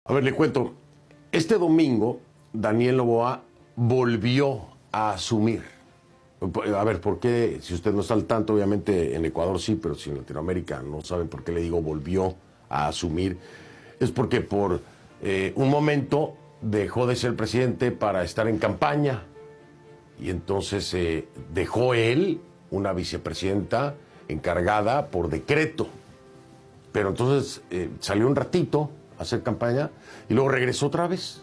A ver, le cuento. Este domingo, Daniel Noboa volvió a asumir. A ver, ¿por qué? Si usted no está al tanto, obviamente en Ecuador sí, pero si en Latinoamérica no saben por qué le digo volvió a asumir. Es porque por un momento dejó de ser presidente para estar en campaña. Y entonces dejó él una vicepresidenta encargada por decreto. Pero entonces salió un ratito a hacer campaña y luego regresó otra vez,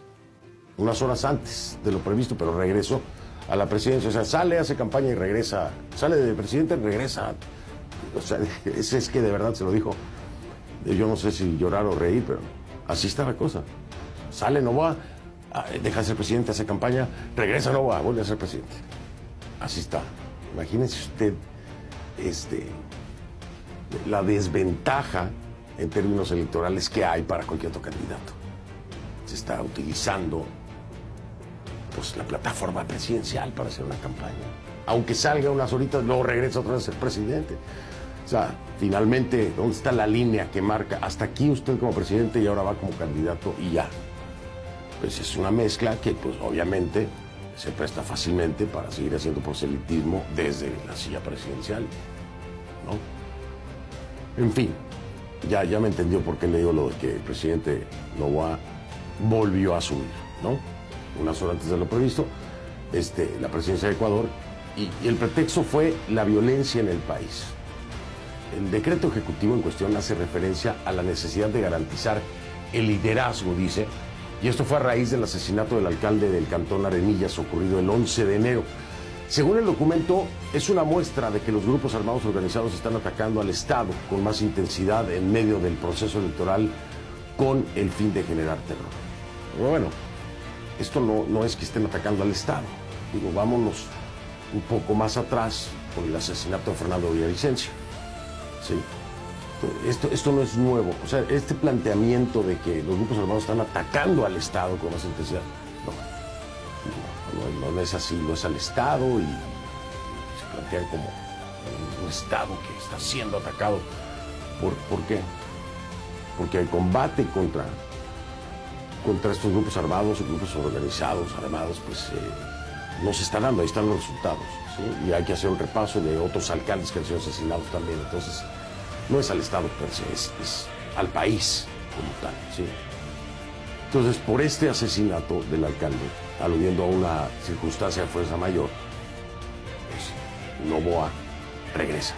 unas horas antes de lo previsto, pero regresó a la presidencia. O sea, sale, hace campaña y regresa, sale de presidente y regresa. O sea, es que de verdad se lo dijo. Yo no sé si llorar o reír, pero así está la cosa. Sale Noboa, deja de ser presidente, hace campaña, regresa Noboa, vuelve a ser presidente. Así está. Imagínense usted la desventaja en términos electorales que hay para cualquier otro candidato. Se está utilizando pues la plataforma presidencial para hacer una campaña. Aunque salga unas horitas, luego regresa otra vez a ser presidente. O sea, finalmente, ¿dónde está la línea que marca? Hasta aquí usted como presidente y ahora va como candidato y ya. Pues es una mezcla que, pues obviamente, se presta fácilmente para seguir haciendo proselitismo desde la silla presidencial, ¿no? En fin, ya me entendió por qué le digo lo de que el presidente Noboa volvió a asumir, ¿no? Unas horas antes de lo previsto, la presidencia de Ecuador, y el pretexto fue la violencia en el país. El decreto ejecutivo en cuestión hace referencia a la necesidad de garantizar el liderazgo, dice, y esto fue a raíz del asesinato del alcalde del cantón Arenillas ocurrido el 11 de enero. Según el documento, es una muestra de que los grupos armados organizados están atacando al Estado con más intensidad en medio del proceso electoral con el fin de generar terror. Pero bueno, esto no es que estén atacando al Estado. Digo, vámonos un poco más atrás con el asesinato de Fernando Villavicencio. ¿Sí? Esto no es nuevo. O sea, este planteamiento de que los grupos armados están atacando al Estado con más intensidad, no es así, no es al Estado y se plantean como un Estado que está siendo atacado. ¿Por qué? Porque el combate contra estos grupos armados, grupos organizados, armados, pues no se está dando, ahí están los resultados, ¿sí? Y hay que hacer un repaso de otros alcaldes que han sido asesinados también. Entonces, no es al Estado per se, es al país como tal, ¿sí? Entonces, por este asesinato del alcalde, aludiendo a una circunstancia de fuerza mayor, pues Noboa regresa.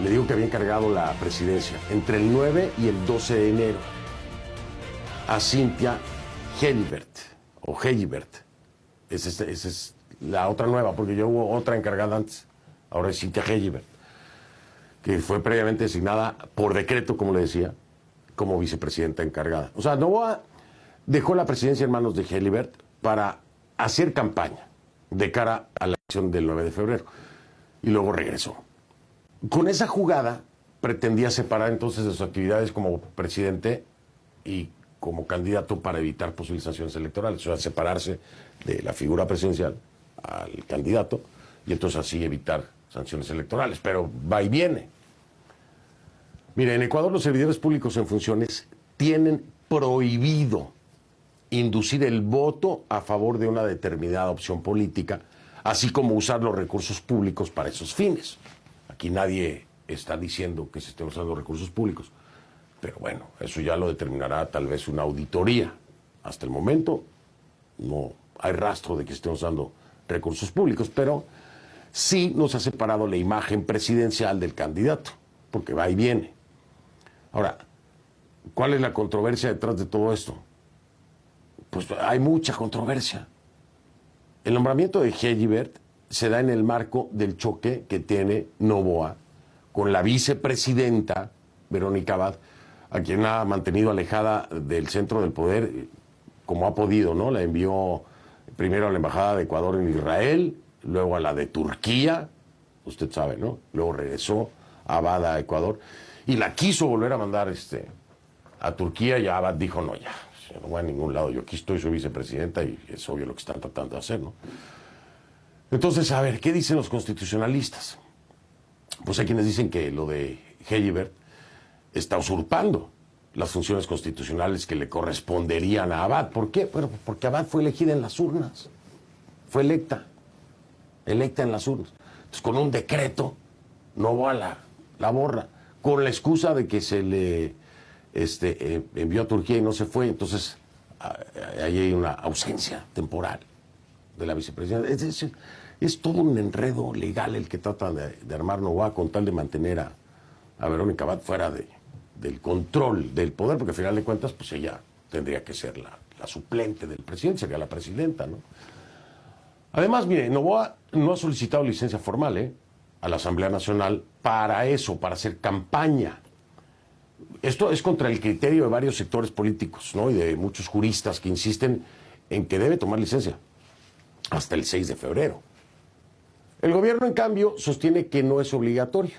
Le digo que había encargado la presidencia entre el 9 y el 12 de enero a Cynthia Hegibert, o Hegibert. Esa es la otra nueva, porque yo hubo otra encargada antes. Ahora es Cynthia Hegibert, que fue previamente designada por decreto, como le decía, como vicepresidenta encargada. O sea, Noboa dejó la presidencia en manos de Hegibert para hacer campaña de cara a la elección del 9 de febrero. Y luego regresó. Con esa jugada pretendía separar entonces de sus actividades como presidente y como candidato para evitar posibles sanciones electorales. O sea, separarse de la figura presidencial al candidato y entonces así evitar sanciones electorales. Pero va y viene. Mire, en Ecuador los servidores públicos en funciones tienen prohibido inducir el voto a favor de una determinada opción política, así como usar los recursos públicos para esos fines. Aquí nadie está diciendo que se estén usando recursos públicos, pero bueno, eso ya lo determinará tal vez una auditoría. Hasta el momento no hay rastro de que estén usando recursos públicos, pero sí nos ha separado la imagen presidencial del candidato, porque va y viene. Ahora, ¿cuál es la controversia detrás de todo esto? Pues hay mucha controversia. El nombramiento de Hegibert se da en el marco del choque que tiene Noboa con la vicepresidenta Verónica Abad, a quien ha mantenido alejada del centro del poder como ha podido, ¿no? La envió primero a la embajada de Ecuador en Israel, luego a la de Turquía, usted sabe, ¿no? Luego regresó Abad a Ecuador y la quiso volver a mandar a Turquía, y Abad dijo, no, ya, yo no voy a ningún lado, yo aquí estoy, soy vicepresidenta y es obvio lo que están tratando de hacer, ¿no? Entonces, a ver, ¿qué dicen los constitucionalistas? Pues hay quienes dicen que lo de Hegibert está usurpando las funciones constitucionales que le corresponderían a Abad. ¿Por qué? Bueno, porque Abad fue elegida en las urnas, fue electa en las urnas. Entonces, con un decreto, Noboa la borra, con la excusa de que se le envió a Turquía y no se fue. Entonces, ahí hay una ausencia temporal de la vicepresidenta. Es todo un enredo legal el que trata de armar Noboa con tal de mantener a Verónica Abad fuera del control del poder, porque al final de cuentas, pues ella tendría que ser la suplente del presidente, sería la presidenta, ¿no? Además, mire, Noboa no ha solicitado licencia formal a la Asamblea Nacional para eso, para hacer campaña. Esto es contra el criterio de varios sectores políticos, ¿no? Y de muchos juristas que insisten en que debe tomar licencia hasta el 6 de febrero. El gobierno, en cambio, sostiene que no es obligatorio.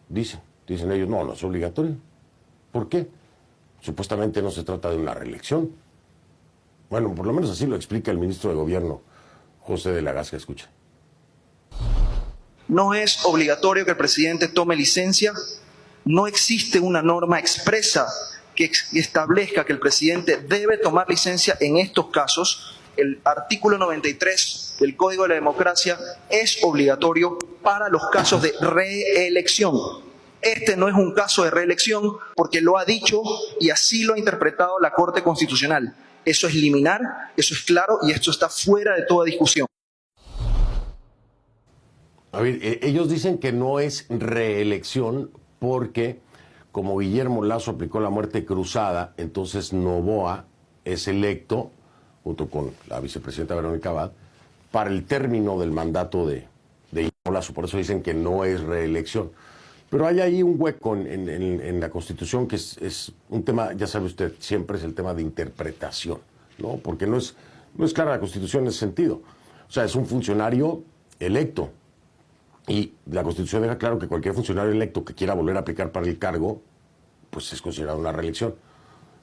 Dicen ellos, no es obligatorio. ¿Por qué? Supuestamente no se trata de una reelección. Bueno, por lo menos así lo explica el ministro de Gobierno, José de la Gasca. Escucha. No es obligatorio que el presidente tome licencia. No existe una norma expresa que establezca que el presidente debe tomar licencia en estos casos. El artículo 93 del Código de la Democracia es obligatorio para los casos de reelección. Este no es un caso de reelección porque lo ha dicho y así lo ha interpretado la Corte Constitucional. Eso es liminar, eso es claro y esto está fuera de toda discusión. A ver, ellos dicen que no es reelección porque como Guillermo Lasso aplicó la muerte cruzada, entonces Noboa es electo, junto con la vicepresidenta Verónica Abad, para el término del mandato de Guillermo Lasso. Por eso dicen que no es reelección. Pero hay ahí un hueco en la Constitución que es un tema, ya sabe usted, siempre es el tema de interpretación, ¿no? Porque no es clara la Constitución en ese sentido. O sea, es un funcionario electo. Y la Constitución deja claro que cualquier funcionario electo que quiera volver a aplicar para el cargo, pues es considerado una reelección.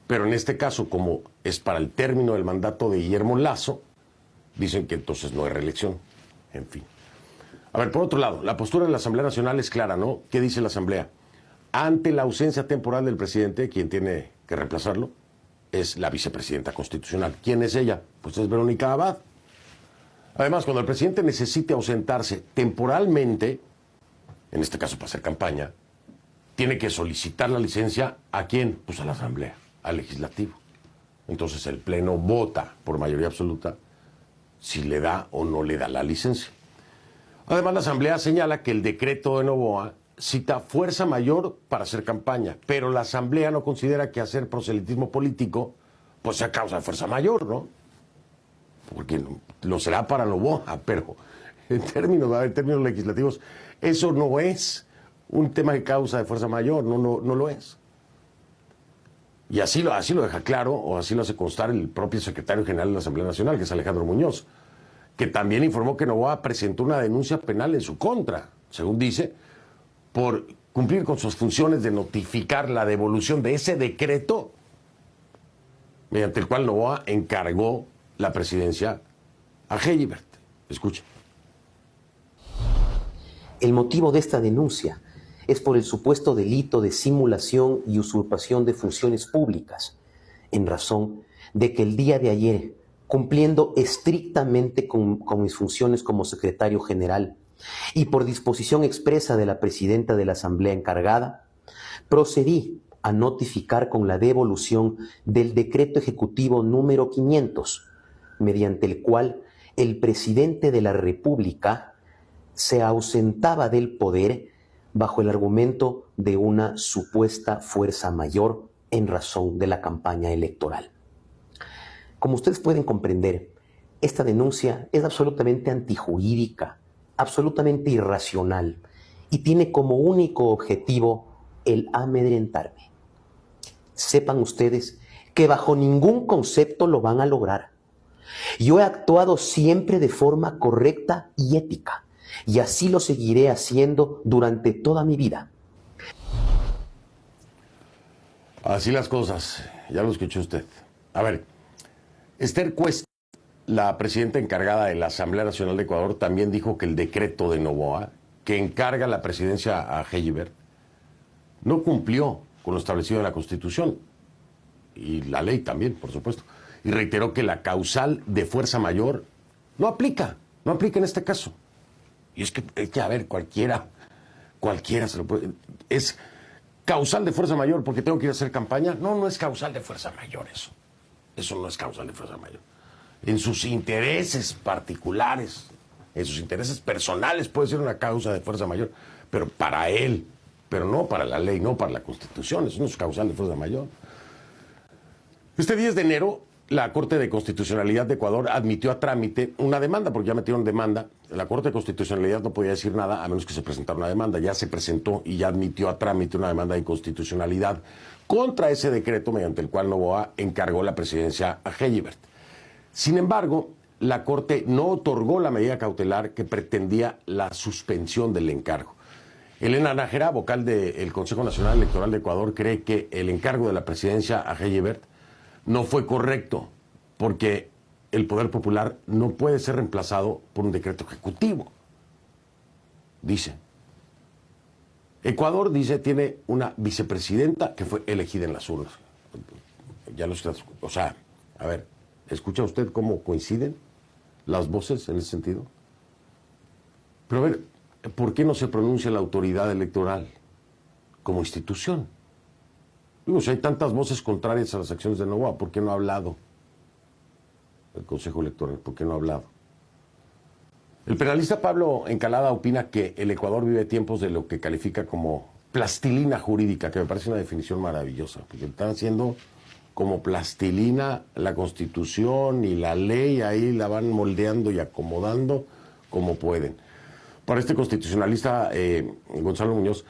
Pero en este caso, como es para el término del mandato de Guillermo Lasso, dicen que entonces no es reelección. En fin. A ver, por otro lado, la postura de la Asamblea Nacional es clara, ¿no? ¿Qué dice la Asamblea? Ante la ausencia temporal del presidente, quien tiene que reemplazarlo es la vicepresidenta constitucional. ¿Quién es ella? Pues es Verónica Abad. Además, cuando el presidente necesite ausentarse temporalmente, en este caso para hacer campaña, tiene que solicitar la licencia ¿a quién? Pues a la Asamblea, al Legislativo. Entonces el Pleno vota por mayoría absoluta si le da o no le da la licencia. Además, la Asamblea señala que el decreto de Noboa cita fuerza mayor para hacer campaña, pero la Asamblea no considera que hacer proselitismo político pues sea causa de fuerza mayor, ¿no? Porque lo será para Noboa, pero en términos legislativos, eso no es un tema de causa de fuerza mayor, no lo es. Y así lo deja claro, o así lo hace constar el propio secretario general de la Asamblea Nacional, que es Alejandro Muñoz, que también informó que Noboa presentó una denuncia penal en su contra, según dice, por cumplir con sus funciones de notificar la devolución de ese decreto mediante el cual Noboa encargó la presidencia a Hejibert. Escuche. El motivo de esta denuncia es por el supuesto delito de simulación y usurpación de funciones públicas, en razón de que el día de ayer, cumpliendo estrictamente con mis funciones como secretario general y por disposición expresa de la presidenta de la Asamblea encargada, procedí a notificar con la devolución del decreto ejecutivo número 500, mediante el cual el presidente de la República se ausentaba del poder bajo el argumento de una supuesta fuerza mayor en razón de la campaña electoral. Como ustedes pueden comprender, esta denuncia es absolutamente antijurídica, absolutamente irracional y tiene como único objetivo el amedrentarme. Sepan ustedes que bajo ningún concepto lo van a lograr. Yo he actuado siempre de forma correcta y ética, y así lo seguiré haciendo durante toda mi vida. Así las cosas, ya lo escuchó usted. A ver, Esther Cuesta, la presidenta encargada de la Asamblea Nacional de Ecuador, también dijo que el decreto de Noboa, que encarga la presidencia a Hejibert, no cumplió con lo establecido en la Constitución. y la ley también, por supuesto. Y reiteró que la causal de fuerza mayor no aplica en este caso. Y es que a ver, cualquiera se lo puede... ¿Es causal de fuerza mayor porque tengo que ir a hacer campaña? No, no es causal de fuerza mayor eso. Eso no es causal de fuerza mayor. En sus intereses particulares, en sus intereses personales puede ser una causa de fuerza mayor, pero para él, pero no para la ley, no para la Constitución, eso no es causal de fuerza mayor. Este 10 de enero, la Corte de Constitucionalidad de Ecuador admitió a trámite una demanda, porque ya metieron demanda. La Corte de Constitucionalidad no podía decir nada a menos que se presentara una demanda. Ya se presentó y ya admitió a trámite una demanda de inconstitucionalidad contra ese decreto mediante el cual Noboa encargó la presidencia a Heyibert. Sin embargo, la Corte no otorgó la medida cautelar que pretendía la suspensión del encargo. Elena Nájera, vocal del Consejo Nacional Electoral de Ecuador, cree que el encargo de la presidencia a Heyibert no fue correcto, porque el poder popular no puede ser reemplazado por un decreto ejecutivo. Dice. Ecuador, dice, tiene una vicepresidenta que fue elegida en las urnas. Ya lo está, o sea, a ver, ¿escucha usted cómo coinciden las voces en ese sentido? Pero a ver, ¿por qué no se pronuncia la autoridad electoral como institución? Digo, si hay tantas voces contrarias a las acciones de Noboa, ¿por qué no ha hablado el Consejo Electoral? ¿Por qué no ha hablado? El penalista Pablo Encalada opina que el Ecuador vive tiempos de lo que califica como plastilina jurídica, que me parece una definición maravillosa, porque están haciendo como plastilina la Constitución y la ley, ahí la van moldeando y acomodando como pueden. Para este constitucionalista, Gonzalo Muñoz,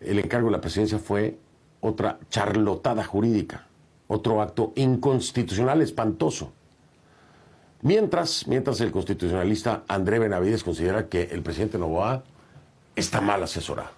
el encargo de la presidencia fue otra charlotada jurídica, otro acto inconstitucional espantoso. Mientras el constitucionalista André Benavides considera que el presidente Noboa está mal asesorado.